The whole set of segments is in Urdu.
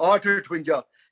8:58।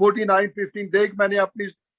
49:15,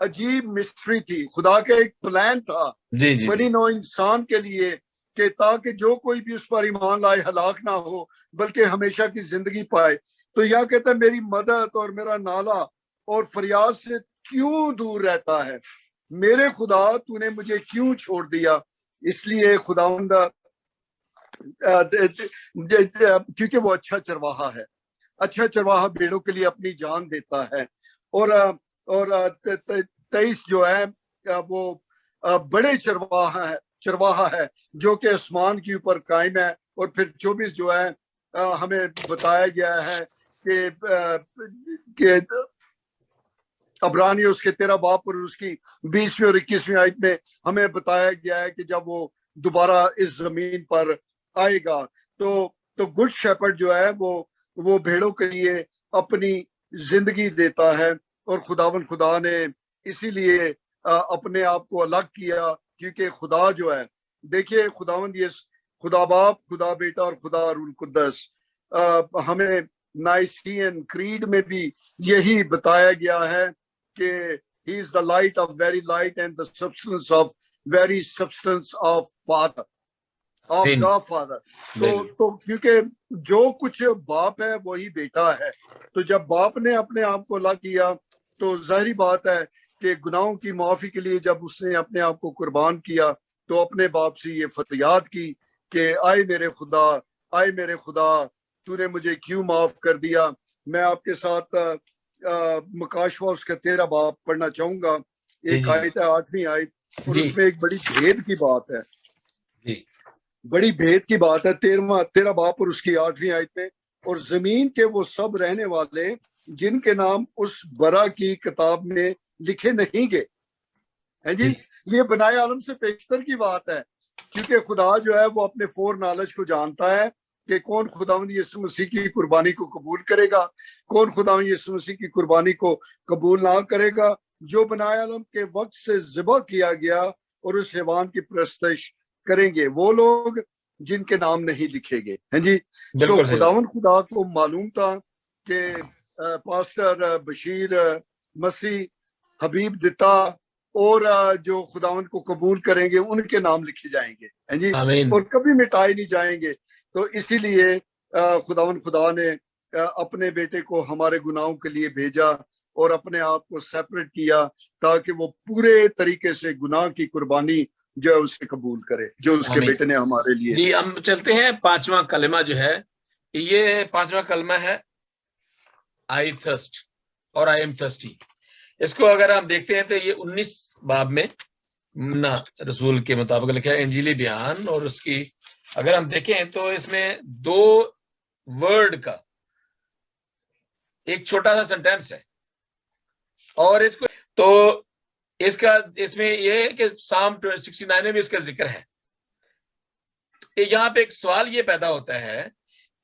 عجیب مسٹری تھی. خدا کا ایک پلان تھا بنی نوع انسان کے لیے کہ تاکہ جو کوئی بھی اس پر ایمان لائے ہلاک نہ ہو بلکہ ہمیشہ کی زندگی پائے. تو یہ کہتا ہے میری مدد اور میرا نالا اور فریاد سے کیوں دور رہتا ہے؟ میرے خدا تو نے مجھے کیوں چھوڑ دیا؟ اس لیے خداوند کیونکہ وہ اچھا چرواہا ہے. اچھا چرواہا بیڑوں کے لیے اپنی جان دیتا ہے. اور 23 جو ہے وہ بڑے چرواہا ہے جو کہ آسمان کے اوپر قائم ہے. اور پھر 24 جو ہے ہمیں بتایا گیا ہے کہ عبرانی اس کے 13 باب اور اس کی 20ویں اور 21ویں آیت میں ہمیں بتایا گیا ہے کہ جب وہ دوبارہ اس زمین پر آئے گا تو گڈ شیپرڈ جو ہے وہ بھیڑوں کے لیے اپنی زندگی دیتا ہے. اور خدا نے اسی لیے اپنے آپ کو الگ کیا کیونکہ خدا جو ہے دیکھیے خداوند یہ خدا باپ خدا بیٹا اور خدا روح القدس ہمیں نائسین کریڈ میں بھی یہی بتایا گیا ہے کہ he is the light of very light and the substance of very substance of Father, of God Father. تو کیونکہ جو کچھ باپ ہے وہی بیٹا ہے. تو جب باپ نے اپنے آپ کو الگ کیا تو ظاہری بات ہے کہ گناہوں کی معافی کے لیے جب اس نے اپنے آپ کو قربان کیا تو اپنے باپ سے یہ فریاد کی کہ آئے میرے خدا تو نے مجھے کیوں معاف کر دیا. میں آپ کے ساتھ مکاشفہ اس کا 13 باب پڑھنا چاہوں گا. ایک آیت ہے 8ویں آیت اور اس میں ایک بڑی بھید کی بات ہے. بڑی بھید کی بات ہے 13 باب اور اس کی 8ویں آیت میں. اور زمین کے وہ سب رہنے والے جن کے نام اس برا کی کتاب میں لکھے نہیں گئے ہیں جی. یہ بنائے عالم سے پیشتر کی بات ہے کیونکہ خدا جو ہے وہ اپنے فور نالج کو جانتا ہے کہ کون خداوند یسوع مسیح کی قربانی کو قبول کرے گا, کون خداوند یسوع مسیح کی قربانی کو قبول نہ کرے گا. جو بنائے عالم کے وقت سے ذبح کیا گیا اور اس حیوان کی پرستش کریں گے وہ لوگ جن کے نام نہیں لکھے گئے ہیں جی. تو خداوند خدا کو معلوم تھا کہ پاسٹر بشیر مسیح حبیب دتا اور جو خداوند کو قبول کریں گے ان کے نام لکھے جائیں گے ہیں جی اور کبھی مٹائے نہیں جائیں گے. تو اسی لیے خداوند خدا نے اپنے بیٹے کو ہمارے گناہوں کے لیے بھیجا اور اپنے آپ کو سیپریٹ کیا تاکہ وہ پورے طریقے سے گناہ کی قربانی جو ہے اسے قبول کرے جو اس کے بیٹے نے ہمارے لیے. جی ہم چلتے ہیں 5واں کلمہ جو ہے یہ 5واں کلمہ ہے I thirst اور I am thirsty. اس کو اگر ہم دیکھتے ہیں تو یہ 19 باب میں رسول کے مطابق لکھا ہے انجیلی بیان. اور اس کی اگر ہم دیکھیں تو اس میں 2 ورڈ کا ایک چھوٹا سا سینٹینس ہے. اور اس کو تو اس میں یہ ہے کہ سام 69 میں بھی اس کا ذکر ہے. یہاں پہ ایک سوال یہ پیدا ہوتا ہے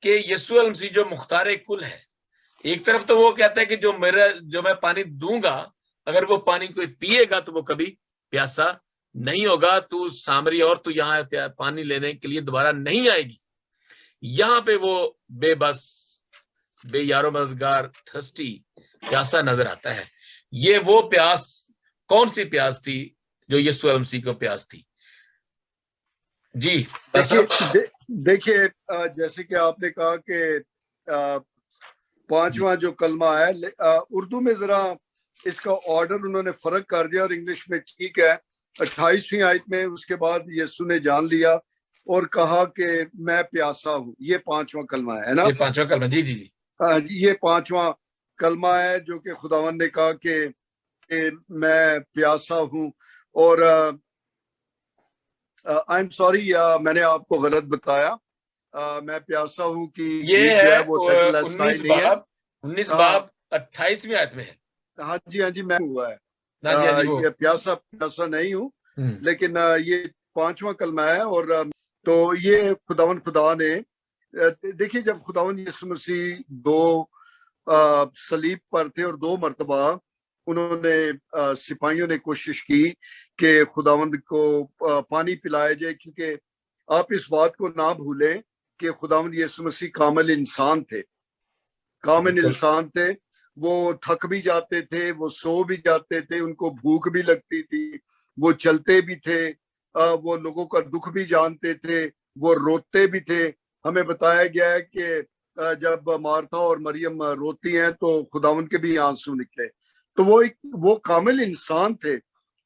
کہ یسوع المسیح جو مختار کل ہے, ایک طرف تو وہ کہتا ہے کہ جو میں پانی دوں گا اگر وہ پانی کوئی پیے گا تو وہ کبھی پیاسا نہیں ہوگا, تو سامری اور تو یہاں پانی لینے کے لیے دوبارہ نہیں آئے گی. یہاں پہ وہ بے بس بے یارو مددگار تھرسٹی پیاسا نظر آتا ہے. یہ وہ پیاس کون سی پیاس تھی جو یسوع المسیح کو پیاس تھی؟ جی دیکھیے جیسے کہ آپ نے کہا کہ 5واں جو کلمہ ہے اردو میں ذرا اس کا آرڈر انہوں نے فرق کر دیا اور انگلش میں ٹھیک ہے. 28ویں آیت میں اس کے بعد یسوع نے جان لیا اور کہا کہ میں پیاسا ہوں. یہ 5واں کلمہ ہے نا, یہ 5واں کلمہ. جی جی جی یہ 5واں کلمہ ہے جو کہ خداوند نے کہا کہ میں پیاسا ہوں. اور آئی ایم سوری میں نے آپ کو غلط بتایا, میں پیاسا ہوں کہ یہ ہے 19 باب 28ویں آیت میں ہے. ہاں جی میں ہوا ہے یہ پیاسا نہیں ہوں لیکن یہ 5واں کلمہ ہے. اور تو یہ خداوند خدا نے دیکھیے جب خداوند یسوع مسیح 2 صلیب پر تھے اور 2 مرتبہ انہوں نے سپاہیوں نے کوشش کی کہ خداوند کو پانی پلایا جائے, کیونکہ آپ اس بات کو نہ بھولیں کہ خداوند یسوع مسیح کامل انسان تھے وہ تھک بھی جاتے تھے، وہ سو بھی جاتے تھے، ان کو بھوک بھی لگتی تھی، وہ چلتے بھی تھے، وہ لوگوں کا دکھ بھی جانتے تھے، وہ روتے بھی تھے۔ ہمیں بتایا گیا ہے کہ جب مارتھا اور مریم روتی ہیں تو خداوند کے بھی آنسو نکلے۔ تو وہ کامل انسان تھے۔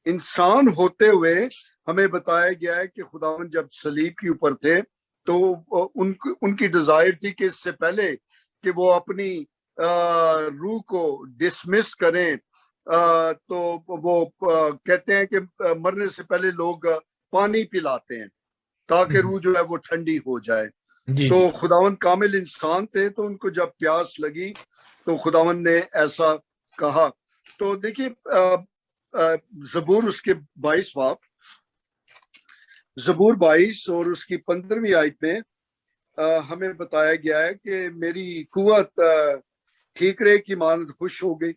انسان ہوتے ہوئے ہمیں بتایا گیا ہے کہ خداوند جب صلیب کے اوپر تھے تو ان کی ڈیزائر تھی کہ اس سے پہلے کہ وہ اپنی روح کو ڈسمس کریں، تو وہ کہتے ہیں کہ مرنے سے پہلے لوگ پانی پلاتے ہیں تاکہ روح جو ہے وہ ٹھنڈی ہو جائے۔ تو خداوند کامل انسان تھے، تو ان کو جب پیاس لگی تو خداوند نے ایسا کہا۔ تو دیکھیے زبور اس کے 22 باب، زبور 22 اور اس کی 15ویں آیت میں ہمیں بتایا گیا ہے کہ میری قوت ٹھیکرے کی مانند خوش ہو گئی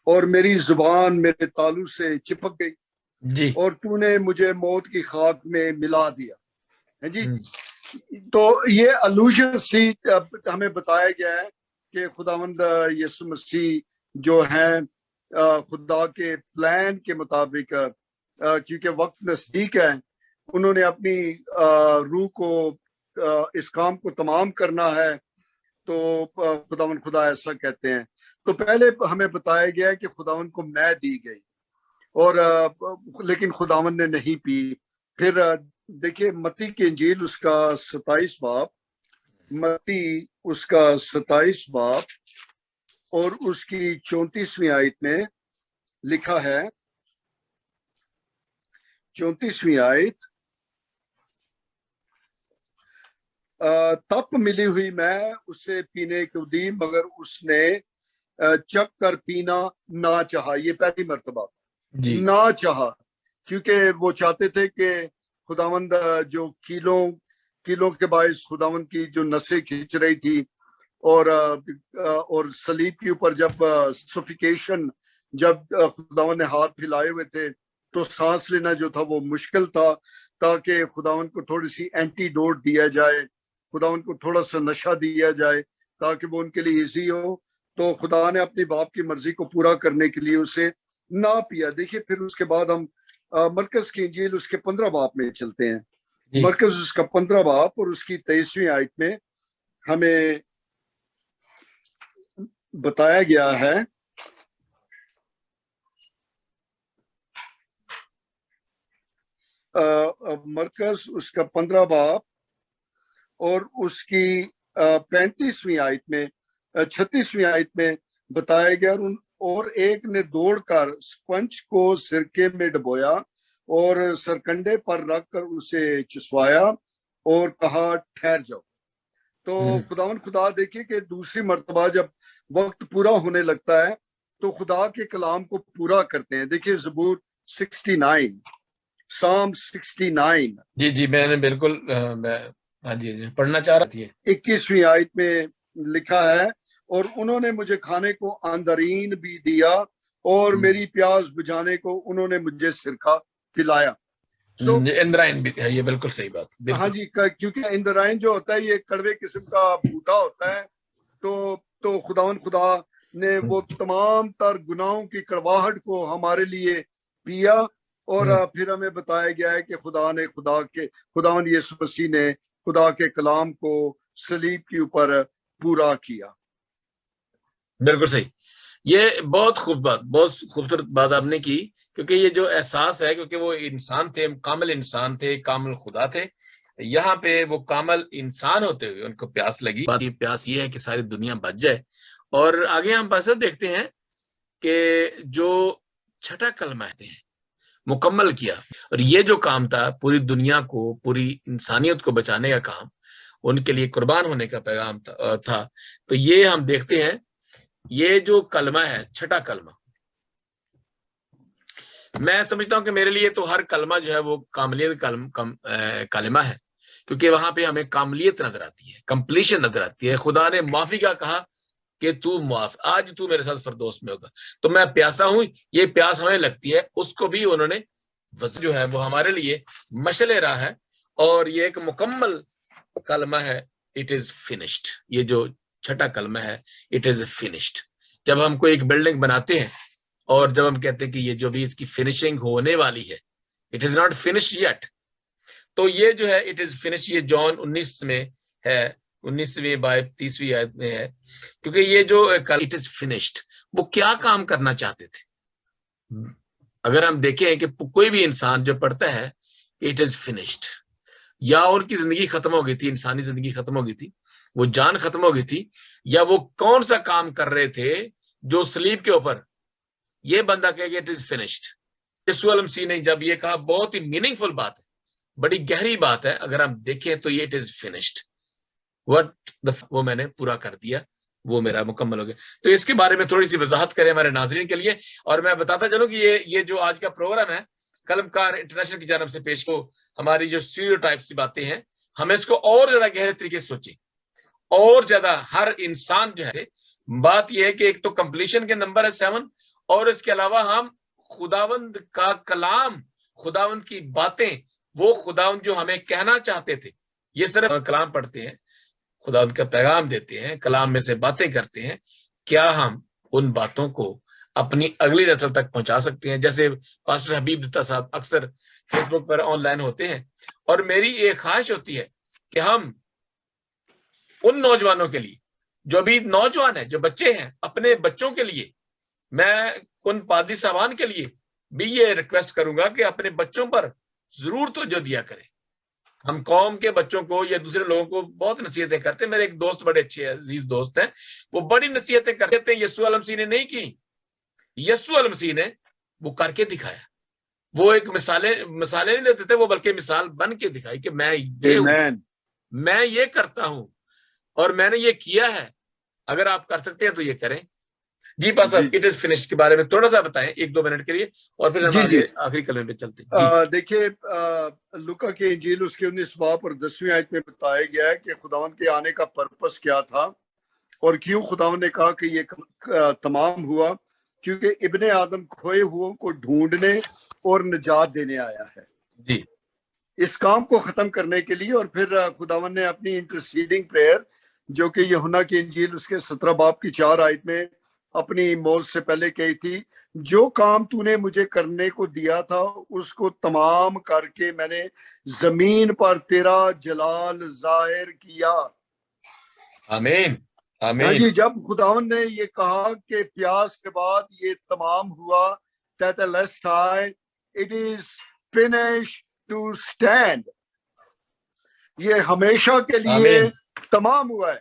اور میری زبان میرے تالو سے چپک گئی، اور تو نے مجھے موت کی خاک میں ملا دیا ہے جی۔ تو یہ الوژن سی ہمیں بتایا گیا ہے کہ خداوند یسوع مسیح جو ہیں خدا کے پلان کے مطابق، کیونکہ وقت نزدیک ہے، انہوں نے اپنی روح کو اس کام کو تمام کرنا ہے، تو خداوند خدا ایسا کہتے ہیں۔ تو پہلے ہمیں بتایا گیا ہے کہ خداوند کو میں دی گئی، اور لیکن خداوند نے نہیں پی۔ پھر دیکھیے متی کی انجیل اس کا 27 باب، متی اس کا 27 باب اور اس کی 34ویں آیت میں لکھا ہے، 34ویں آیت، تپ ملی ہوئی میں اسے پینے کو دی مگر اس نے چکھ کر پینا نہ چاہا۔ یہ پہلی مرتبہ نہ چاہا، کیونکہ وہ چاہتے تھے کہ خداوند جو کیلوں کے باعث خداوند کی جو نسیں کھینچ رہی تھی، اور صلیب کے اوپر جب سفیکیشن، جب خداوند نے ہاتھ پھیلائے ہوئے تھے تو سانس لینا جو تھا وہ مشکل تھا، تاکہ خداوند کو تھوڑی سی اینٹی ڈوٹ دیا جائے، خداوند کو تھوڑا سا نشہ دیا جائے تاکہ وہ ان کے لیے ایزی ہو۔ تو خدا نے اپنی باپ کی مرضی کو پورا کرنے کے لیے اسے نہ پیا۔ دیکھیے پھر اس کے بعد ہم مرکز کی انجیل اس کے 15 باب میں چلتے ہیں۔ مرکز اس کا 15 باب اور اس کی 23ویں آیت میں ہمیں بتایا گیا ہے، مرکز اس کا 15 باب اور اس کی 35ویں آیت میں 36ویں آیت میں بتایا گیا، اور ایک نے دوڑ کر سپنج کو سرکے میں ڈبویا اور سرکنڈے پر رکھ کر اسے چسوایا اور کہا ٹھہر جاؤ۔ تو خداوند خدا دیکھیے کہ دوسری مرتبہ جب وقت پورا ہونے لگتا ہے تو خدا کے کلام کو پورا کرتے ہیں۔ دیکھیے زبور 69، سام 69، جی میں نے بالکل جی پڑھنا چاہ رہا تھی۔ 21ویں آیت میں لکھا ہے، اور انہوں نے مجھے کھانے کو اندرین بھی دیا اور میری پیاس بجھانے کو انہوں نے مجھے سرکہ پلایا۔ اندرائن بھی ہے، یہ بالکل صحیح بات۔ ہاں جی، کیونکہ اندرائن جو ہوتا ہے یہ کڑوے قسم کا بوٹا ہوتا ہے، تو خداوند خدا نے وہ تمام تر گناہوں کی کڑواہٹ کو ہمارے لیے پیا، اور پھر ہمیں بتایا گیا ہے کہ خداوند یسوع مسیح نے خدا کے کلام کو صلیب کے اوپر پورا کیا۔ بالکل صحیح، یہ بہت خوبصورت بات آپ نے کی، کیونکہ یہ جو احساس ہے، کیونکہ وہ انسان تھے، کامل انسان تھے، کامل خدا تھے، یہاں پہ وہ کامل انسان ہوتے ہوئے ان کو پیاس لگی۔ پیاس یہ ہے کہ ساری دنیا بچ جائے۔ اور آگے ہم پاس دیکھتے ہیں کہ جو چھٹا کلمہ ہے مکمل کیا، اور یہ جو کام تھا پوری دنیا کو، پوری انسانیت کو بچانے کا کام، ان کے لیے قربان ہونے کا پیغام تھا۔ تو یہ ہم دیکھتے ہیں، یہ جو کلمہ ہے، چھٹا کلمہ، میں سمجھتا ہوں کہ میرے لیے تو ہر کلمہ جو ہے وہ کاملیت کلمہ ہے، کیونکہ وہاں پہ ہمیں کاملیت نظر آتی ہے، کمپلیشن نظر آتی ہے۔ خدا نے معافی کا کہا کہ تو معاف، آج تو میرے ساتھ فردوس میں ہوگا، تو میں پیاسا ہوں، یہ پیاس ہمیں لگتی ہے، اس کو بھی انہوں نے جو ہے وہ ہمارے لیے مشعل راہ ہے، اور یہ ایک مکمل کلمہ ہے، اٹ از فنشڈ۔ یہ جو چھٹا کلمہ ہے، اٹ از فنشڈ، جب ہم کوئی ایک بلڈنگ بناتے ہیں اور جب ہم کہتے ہیں کہ یہ جو بھی اس کی فنشنگ ہونے والی ہے, it is not finish yet, تو یہ جو ہے اٹ از فنش, یہ جون 19 میں ہے, 19ویں باب 30ویں آیت میں ہے, کیونکہ یہ جو اٹ از فنشڈ, وہ کیا کام کرنا چاہتے تھے. اگر ہم دیکھیں کہ کوئی بھی انسان جو پڑھتا ہے اٹ از فنشڈ, یا ان کی زندگی ختم ہو گئی تھی, انسانی زندگی ختم ہو گئی تھی, وہ جان ختم ہو گئی تھی, یا وہ کون سا کام کر رہے تھے جو صلیب کے اوپر یہ بندہ کہے کہ اٹ از فنشڈ. یسوع علیہ مسیح نے جب یہ کہا, بہت ہی میننگ فل بات ہے, بڑی گہری بات ہے, اگر ہم دیکھیں تو یہ اٹ از فنشڈ, وہ میں نے پورا کر دیا, وہ میرا مکمل ہو گیا. تو اس کے بارے میں تھوڑی سی وضاحت کریں ہمارے ناظرین کے لیے. اور میں بتاتا چلوں کہ یہ جو آج کا پروگرام ہے قلم کار انٹرنیشنل کی جانب سے پیش کو, ہماری جو اسٹیریوٹائپ سی باتیں ہیں, ہمیں اس کو اور زیادہ گہرے طریقے سے سوچیں, اور زیادہ. ہر انسان جو ہے, بات یہ ہے کہ ایک تو کمپلیشن کے نمبر ہے 7, اور اس کے علاوہ ہم خداوند کا کلام, خداوند کی باتیں, وہ خداوند جو ہمیں کہنا چاہتے تھے, یہ صرف کلام پڑھتے ہیں, خداوند کا پیغام دیتے ہیں, کلام میں سے باتیں کرتے ہیں, کیا ہم ان باتوں کو اپنی اگلی نسل تک پہنچا سکتے ہیں؟ جیسے پاسٹر حبیب دتا صاحب اکثر face book per on line ہوتے ہیں, اور میری ایک خواہش ہوتی ہے کہ ہم ان نوجوانوں کے لیے جو بھی نوجوان ہیں, جو بچے ہیں, اپنے بچوں کے لیے, میں ان پادری صاحبان کے لیے بھی یہ ریکویسٹ کروں گا کہ اپنے بچوں پر ضرور توجہ دیا کریں. ہم قوم کے بچوں کو یا دوسرے لوگوں کو بہت نصیحتیں کرتے ہیں. میرے ایک دوست, بڑے اچھے عزیز دوست ہیں, وہ بڑی نصیحتیں کرتے ہیں. یسوع علیہ مسیح نے نہیں کی, یسوع علیہ مسیح نے وہ کر کے دکھایا. وہ ایک مثالیں نہیں دیتے تھے, وہ بلکہ مثال بن کے دکھائی کہ میں یہ کرتا ہوں اور میں نے یہ کیا ہے, اگر آپ کر سکتے ہیں تو یہ کریں. جی پاسٹر, اٹ از فنشڈ کے بارے میں تھوڑا سا بتائیں 1-2 منٹ کے لیے, اور پھر ہم آخری کلمے پہ چلتے ہیں. دیکھیے لوکا کی انجیل اس کے 19 باب اور 10ویں آیت میں بتایا گیا ہے کہ خداوند کے آنے کا پرپس کیا تھا, اور کیوں خداوند نے کہا کہ یہ تمام ہوا, کیونکہ ابن آدم کھوئے ہوئوں کو ڈھونڈنے اور نجات دینے آیا ہے. جی, اس کام کو ختم کرنے کے لیے. اور پھر خداوند نے اپنی انٹرسیڈنگ پریئر, جو کہ یوحنا کی انجیل اس کے 17 باب کی 4 آیت میں اپنی موت سے پہلے کہی تھی, جو کام تو نے مجھے کرنے کو دیا تھا اس کو تمام کر کے میں نے زمین پر تیرا جلال ظاہر کیا. آمین آمین. جی, جب خداوند نے یہ کہا کہ پیاس کے بعد یہ تمام ہوا, تیتلسٹائے, it is finish to stand, یہ ہمیشہ کے لیے تمام ہوا ہے,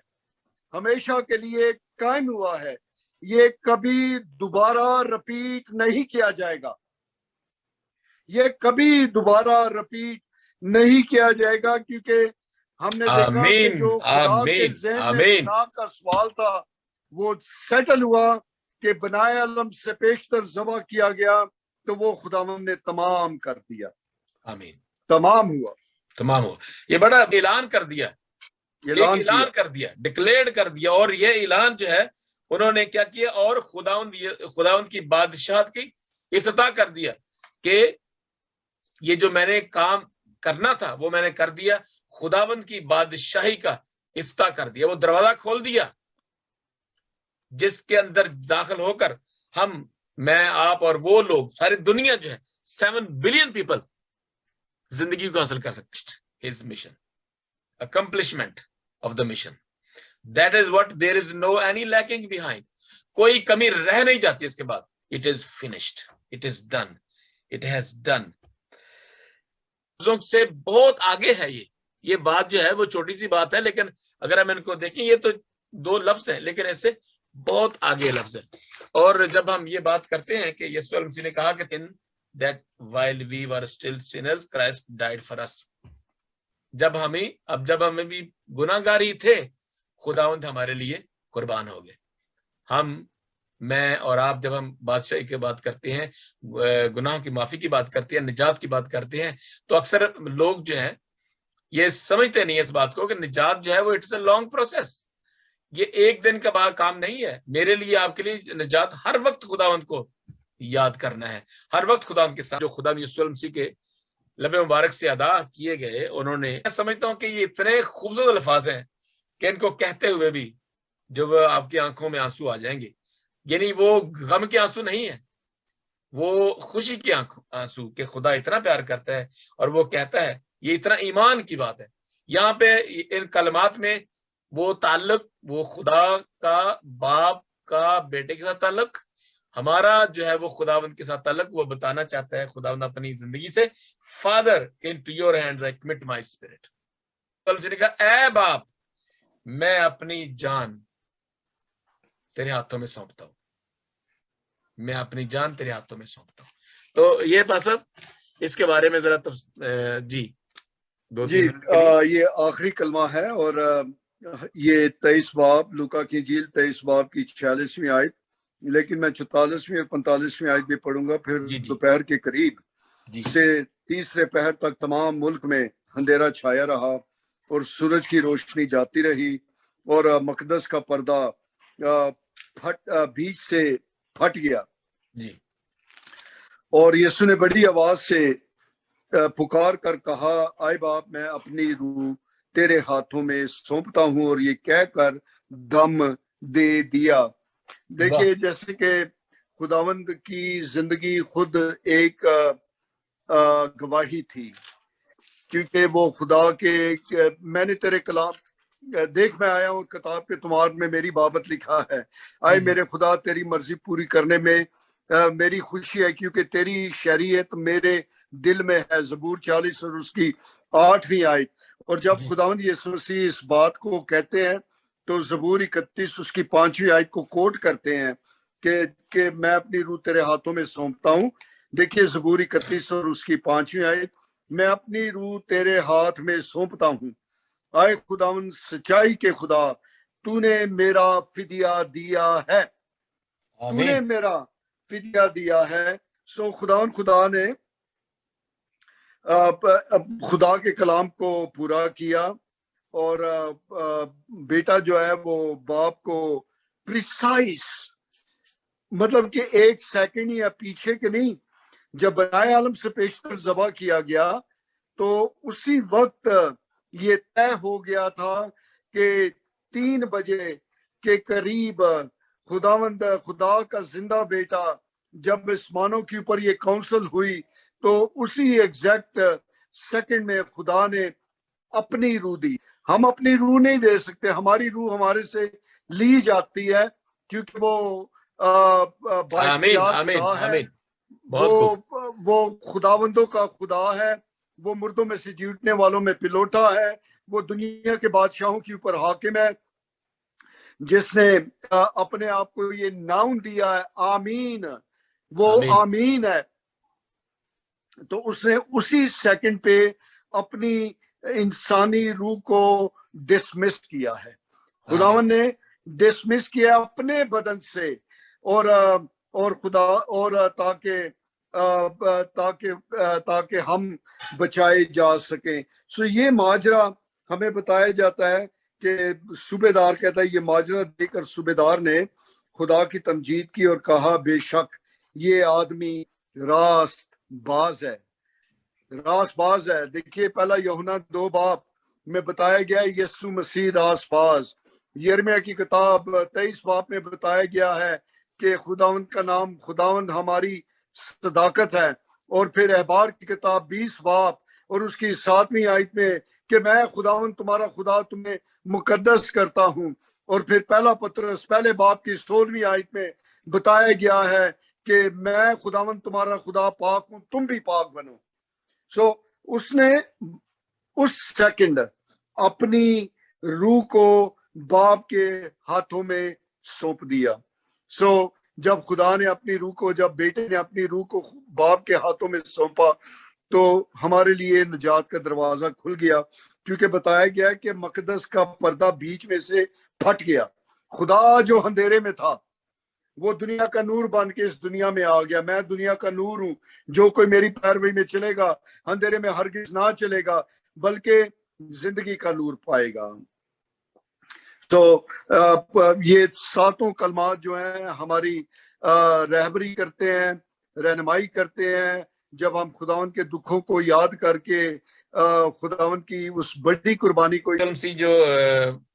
ہمیشہ کے لیے قائم ہوا ہے. یہ کبھی دوبارہ رپیٹ نہیں کیا جائے گا, یہ کبھی دوبارہ رپیٹ نہیں کیا جائے گا, کیونکہ ہم نے دیکھا کہ جو خدا کے ذہن میں گناہ کا سوال تھا وہ سیٹل ہوا کہ بنائے عالم سے پیشتر ذبح کیا گیا, تو وہ خداوند نے تمام کر دیا. آمین. تمام ہوا. یہ بڑا اعلان کر دیا, اعلان کر دیا, ڈکلیئرڈ کر دیا. اور یہ اعلان جو ہے انہوں نے کیا کیا, اور خداوند کی بادشاہت کی افتتاح کر دیا کہ یہ جو میں نے کام کرنا تھا وہ میں نے کر دیا. خداوند کی بادشاہی کا افتتاح کر دیا, وہ دروازہ کھول دیا جس کے اندر داخل ہو کر ہم, میں, آپ اور وہ لوگ, ساری دنیا جو ہے 7 بلین پیپل زندگی کو حاصل کر سکتے. His mission, accomplishment of the mission, that is what, there is no any lacking behind. کوئی کمی رہ نہیں جاتی اس کے بعد. it is finished, it is done, it has done. سے بہت آگے ہے یہ بات جو ہے, وہ چھوٹی سی بات ہے, لیکن اگر ہم ان کو دیکھیں یہ تو 2 لفظ ہیں, لیکن اس سے بہت آگے لفظ ہے. اور جب ہم یہ بات کرتے ہیں کہ یسوع علیہ مسیح نے کہا کہ that while we were still sinners Christ died for us, جب ہمیں بھی گناہگار ہی تھے, خداوند ہمارے لیے قربان ہو گئے. میں اور آپ جب ہم بادشاہی کی بات کرتے ہیں, گناہ کی معافی کی بات کرتے ہیں, نجات کی بات کرتے ہیں, تو اکثر لوگ جو ہے یہ سمجھتے نہیں اس بات کو کہ نجات جو ہے وہ اٹس اے لانگ پروسیس, یہ ایک دن کا بعد کام نہیں ہے. میرے لیے, آپ کے لیے نجات ہر وقت خداوند کو یاد کرنا ہے, ہر وقت خداوند کے ساتھ جو خدا یسوع علیہ مسیح کے لب مبارک سے ادا کیے گئے. انہوں نے, میں سمجھتا ہوں کہ یہ اتنے خوبصورت الفاظ ہیں کہ ان کو کہتے ہوئے بھی جب آپ کی آنکھوں میں آنسو آ جائیں گے. یعنی وہ غم کے آنسو نہیں ہے، وہ خوشی کے آنسو کہ خدا اتنا پیار کرتا ہے اور وہ کہتا ہے، یہ اتنا ایمان کی بات ہے۔ یہاں پہ ان کلمات میں وہ تعلق، وہ خدا کا باپ کا بیٹے کے ساتھ تعلق، ہمارا جو ہے وہ خداوند کے ساتھ تعلق، وہ بتانا چاہتا ہے خداوند اپنی زندگی سے، father into your hands I commit my spirit. نے کہا اے باپ میں اپنی جان تیرے ہاتھوں میں سونپتا ہوں، میں اپنی جان تیرے ہاتھوں میں سونپتا ہوں۔ تو یہ بات اس کے بارے میں ذرا جی یہ آخری کلمہ ہے، اور یہ 23 باب، لوکا کی انجیل 23 باب کی 46ویں آیت، لیکن میں 44ویں اور 45ویں آیت بھی پڑھوں گا۔ پھر دوپہر کے قریب سے تیسرے پہر تک تمام ملک میں اندھیرا چھایا رہا اور سورج کی روشنی جاتی رہی، اور مقدس کا پردہ بیچ سے پھٹ گیا جی۔ اور یسوع نے بڑی آواز سے پکار کر کہا، آئے باپ میں اپنی روح تیرے ہاتھوں میں سونپتا ہوں، اور یہ کہہ کر دم دے دیا۔ دیکھیے جیسے کہ خداوند کی زندگی خود ایک گواہی تھی، کیونکہ وہ خدا کے میں نے تیرے کلام دیکھ میں آیا ہوں، کتاب کے تمہار میں میری بابت لکھا ہے، آئے میرے خدا تیری مرضی پوری کرنے میں میری خوشی ہے، کیونکہ تیری شریعت میرے دل میں ہے۔ زبور 40 اور اس کی 8ویں آیت۔ اور جب خداوند یسوع مسیح اس بات کو کہتے ہیں تو زبور 31 اس کی 5ویں آیت کو کوٹ کرتے ہیں کہ میں اپنی روح تیرے ہاتھوں میں سونپتا ہوں۔ دیکھیے زبور 31 اور اس کی 5ویں آیت، میں اپنی روح تیرے ہاتھ میں سونپتا ہوں، آئے خداوند سچائی کے خدا، تو نے میرا فدیہ دیا ہے، تو نے میرا فدیہ دیا ہے۔ سو خداوند خدا نے خدا کے کلام کو پورا کیا، اور بیٹا جو ہے وہ باپ کو پریسائز، مطلب کہ 1 سیکنڈ یا پیچھے کے نہیں، جب بنائے عالم سے پیشتر ذبح کیا گیا تو اسی وقت یہ طے ہو گیا تھا کہ 3 بجے کے قریب خدا کا زندہ بیٹا جب آسمانوں کے اوپر یہ کونسل ہوئی تو اسی ایگزیکٹ سیکنڈ میں خدا نے اپنی روح دی۔ ہم اپنی روح نہیں دے سکتے، ہماری روح ہمارے سے لی جاتی ہے، کیونکہ وہ وہ خداوندوں کا خدا ہے، وہ مردوں میں سے جی اٹھنے والوں میں پلوٹا ہے، وہ دنیا کے بادشاہوں کے اوپر حاکم ہے، جس نے اپنے آپ کو یہ نام دیا ہے آمین، وہ آمین ہے۔ تو اس نے اسی سیکنڈ پہ اپنی انسانی روح کو ڈسمس کیا ہے، خداوند نے ڈسمس کیا اپنے بدن سے، اور خدا اور تاکہ ہم بچائے جا سکیں۔ سو یہ ماجرا ہمیں بتایا جاتا ہے کہ صوبے دار کہتا ہے، یہ ماجرا دیکھ کر صوبے دار نے خدا کی تمجید کی اور کہا، بے شک یہ آدمی راست باز ہے، راست باز ہے۔ دیکھیے پہلا یوحنا 2 باب میں بتایا گیا ہے یسوع مسیح راست باز۔ یرمیہ کی کتاب 23 باب میں بتایا گیا ہے کہ خداوند کا نام خداوند ہماری صداقت ہے، اور پھر احبار کی کتاب 20 باب اور اس کی 7ویں آیت میں کہ میں خداوند تمہارا خدا تمہیں مقدس کرتا ہوں، اور پھر پہلا پترس پہلے باب کی 16ویں آیت میں بتایا گیا ہے کہ میں خداوند تمہارا خدا پاک ہوں، تم بھی پاک بنو۔ سو اس نے اس سیکنڈ اپنی روح کو باپ کے ہاتھوں میں سونپ دیا۔ سو جب خدا نے اپنی روح کو، جب بیٹے نے اپنی روح کو باپ کے ہاتھوں میں سونپا تو ہمارے لیے نجات کا دروازہ کھل گیا، کیونکہ بتایا گیا کہ مقدس کا پردہ بیچ میں سے پھٹ گیا۔ خدا جو اندھیرے میں تھا وہ دنیا کا نور بن کے اس دنیا میں آ گیا۔ میں دنیا کا نور ہوں، جو کوئی میری پیروی میں چلے گا اندھیرے میں ہرگز نہ چلے گا بلکہ زندگی کا نور پائے گا۔ تو یہ 7 کلمات جو ہیں ہماری رہبری کرتے ہیں، رہنمائی کرتے ہیں، جب ہم خداوند کے دکھوں کو یاد کر کے خداوند کی اس بڑی قربانی کو، جو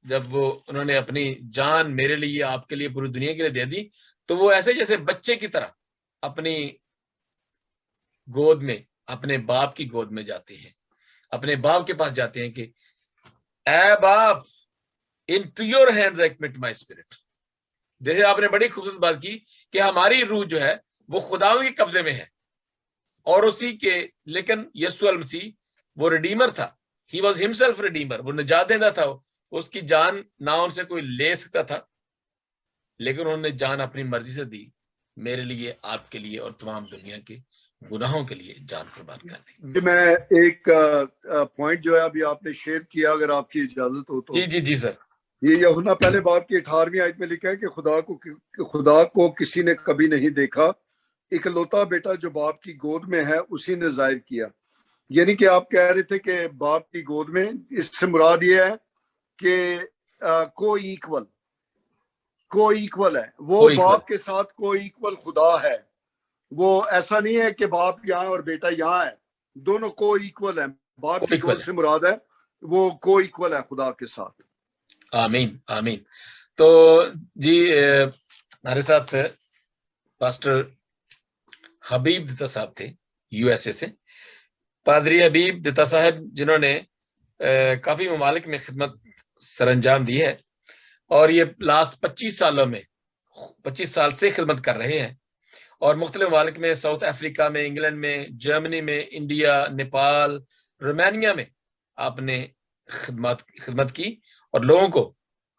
جب وہ انہوں نے اپنی جان میرے لیے، آپ کے لیے، پوری دنیا کے لیے دے دی، تو وہ ایسے جیسے بچے کی طرح اپنی گود میں، اپنے باپ کی گود میں جاتے ہیں، اپنے باپ کے پاس جاتے ہیں کہ اے باپ into your hands I commit my spirit. جیسے آپ نے بڑی خوبصورت بات کی کہ ہماری روح جو ہے وہ خدا کے قبضے میں ہے، اور اسی کے، لیکن یسوع المسیح وہ ریڈیمر تھا، ہی واز ہمسیلف ریڈیمر، وہ نجات دہندہ تھا، اس کی جان نہ ان سے کوئی لے سکتا تھا، لیکن انہوں نے جان اپنی مرضی سے دی، میرے لیے، آپ کے لیے اور تمام دنیا کے گناہوں کے لیے جان قربان کر دی۔ میں ایک پوائنٹ جو ہے ابھی آپ نے شیئر کیا، اگر آپ کی اجازت ہو تو۔ جی سر۔ یہ یوحنا پہلے باب کی 18ویں آیت میں لکھا ہے کہ خدا کو کسی نے کبھی نہیں دیکھا، اکلوتا بیٹا جو باپ کی گود میں ہے اسی نے ظاہر کیا۔ یعنی کہ آپ کہہ رہے تھے کہ باپ کی گود میں، اس سے مراد یہ ہے کہ کو ایکول ہے، وہ باپ کے ساتھ کو ایکول خدا ہے۔ وہ ایسا نہیں ہے کہ باپ یہاں اور بیٹا یہاں ہے، دونوں کو ایکول ہیں۔ باپ کی گود سے مراد ہے وہ کو ایکول ہے خدا کے ساتھ۔ آمین آمین۔ تو جی ہمارے ساتھ پاسٹر حبیب دتا صاحب تھے یو ایس اے سے، پادری حبیب دتا صاحب، جنہوں نے کافی ممالک میں خدمت سر انجام دی ہے، اور یہ لاسٹ 25 سال سے خدمت کر رہے ہیں، اور مختلف ممالک میں، ساؤتھ افریقہ میں، انگلینڈ میں، جرمنی میں، انڈیا، نیپال، رومانیہ میں آپ نے خدمت کی اور لوگوں کو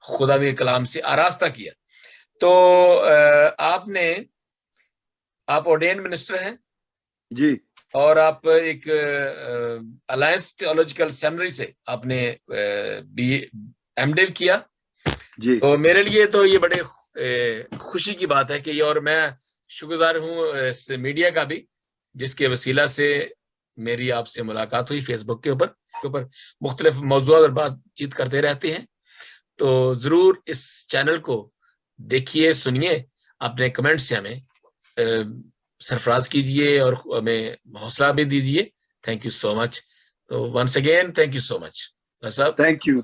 خدا کے کلام سے آراستہ کیا۔ تو آپ ordained منسٹر ہیں جی، اور آپ ایک الائنس تھیولوجیکل سیمنری سے آپ نے MDiv کیا جی۔ تو میرے لیے تو یہ بڑے خوشی کی بات ہے کہ یہ، اور میں شکرگزار ہوں اس میڈیا کا بھی، جس کے وسیلہ سے میری آپ سے ملاقات ہوئی فیس بک کے اوپر مختلف موضوعات اور بات چیت کرتے رہتے ہیں۔ تو ضرور اس چینل کو دیکھیے، سنیے، اپنے کمنٹ سے ہمیں سرفراز کیجئے اور ہمیں حوصلہ بھی دیجئے۔ Thank you so much. تو once again thank you so much. Thank you.